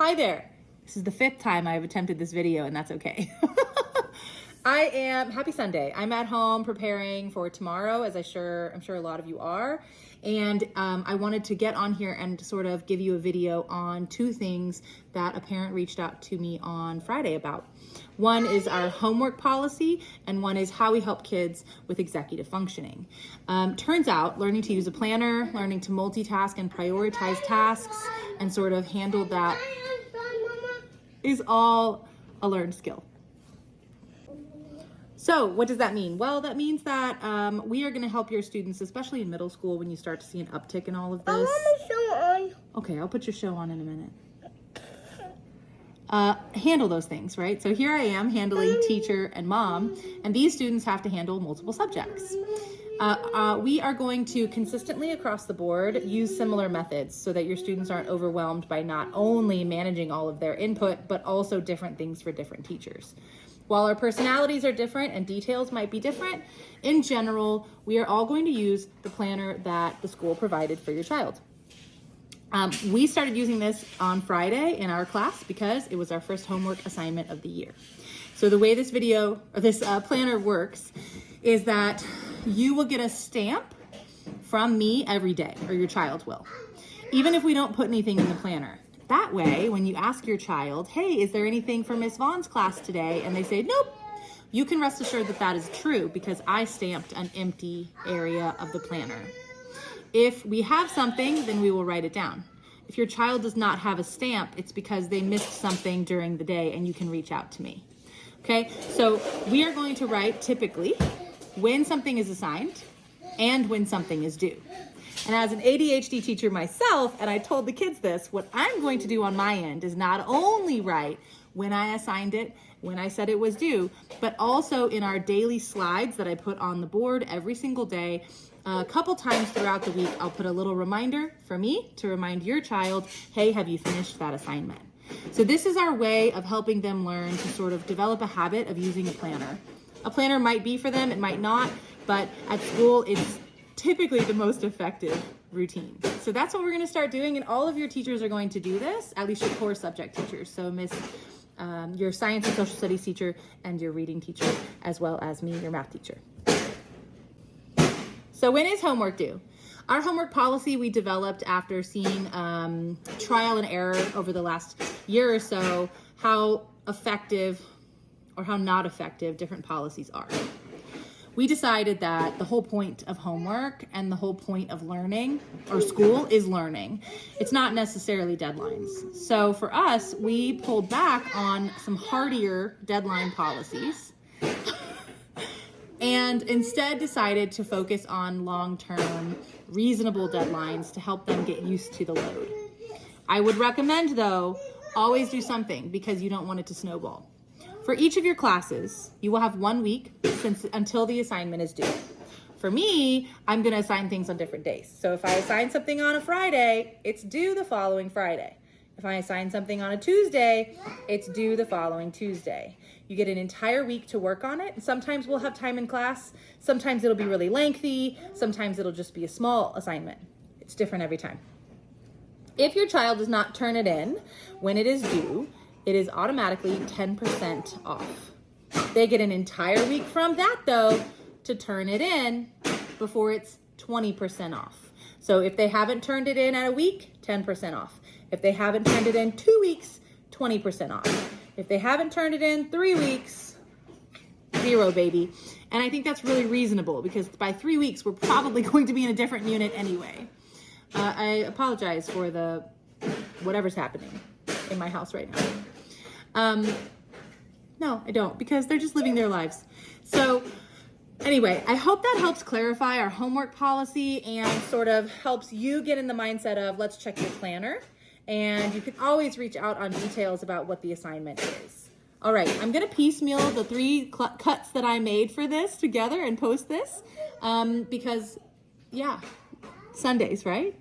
Hi there. This is the 5th time I've attempted this video, and that's okay. Happy Sunday. I'm at home preparing for tomorrow, as I'm sure a lot of you are. And I wanted to get on here and sort of give you a video on 2 things that a parent reached out to me on Friday about. One is our homework policy, and one is how we help kids with executive functioning. Turns out learning to use a planner, learning to multitask and prioritize tasks, and sort of handle that is all a learned skill. So what does that mean? Well, that means that we are going to help your students, especially in middle school, when you start to see an uptick in all of this. I want my show on. Okay, I'll put your show on in a minute. Handle those things, right? So here I am handling teacher and mom, and these students have to handle multiple subjects. We are going to consistently across the board use similar methods so that your students aren't overwhelmed by not only managing all of their input, but also different things for different teachers. While our personalities are different and details might be different, in general, we are all going to use the planner that the school provided for your child. We started using this on Friday in our class because it was our first homework assignment of the year. So the way this planner works is that you will get a stamp from me every day, or your child will, even if we don't put anything in the planner. That way, when you ask your child, hey, is there anything for Miss Vaughn's class today? And they say, nope, you can rest assured that that is true because I stamped an empty area of the planner. If we have something, then we will write it down. If your child does not have a stamp, it's because they missed something during the day and you can reach out to me. Okay, so we are going to write typically when something is assigned and when something is due. And as an ADHD teacher myself, and I told the kids this, what I'm going to do on my end is not only write when I assigned it, when I said it was due, but also in our daily slides that I put on the board every single day, a couple times throughout the week, I'll put a little reminder for me to remind your child, hey, have you finished that assignment? So this is our way of helping them learn to sort of develop a habit of using a planner. A planner might be for them, it might not, but at school, it's typically the most effective routine. So that's what we're going to start doing, and all of your teachers are going to do this, at least your core subject teachers. So your science and social studies teacher and your reading teacher, as well as me, your math teacher. So when is homework due? Our homework policy we developed after seeing trial and error over the last year or so, how effective or how not effective different policies are. We decided that the whole point of homework and the whole point of learning or school is learning. It's not necessarily deadlines. So for us, we pulled back on some hardier deadline policies and instead decided to focus on long-term, reasonable deadlines to help them get used to the load. I would recommend, though, always do something because you don't want it to snowball. For each of your classes, you will have 1 week until the assignment is due. For me, I'm going to assign things on different days. So if I assign something on a Friday, it's due the following Friday. If I assign something on a Tuesday, it's due the following Tuesday. You get an entire week to work on it. Sometimes we'll have time in class. Sometimes it'll be really lengthy. Sometimes it'll just be a small assignment. It's different every time. If your child does not turn it in when it is due, it is automatically 10% off. They get an entire week from that, though, to turn it in before it's 20% off. So if they haven't turned it in at a week, 10% off. If they haven't turned it in 2 weeks, 20% off. If they haven't turned it in 3 weeks, 0, baby. And I think that's really reasonable because by 3 weeks, we're probably going to be in a different unit anyway. I apologize for the whatever's happening in my house right now. No, I don't, because they're just living their lives. So anyway, I hope that helps clarify our homework policy and sort of helps you get in the mindset of let's check your planner. And you can always reach out on details about what the assignment is. All right, I'm gonna piecemeal the 3 cuts that I made for this together and post this because, yeah, Sundays, right?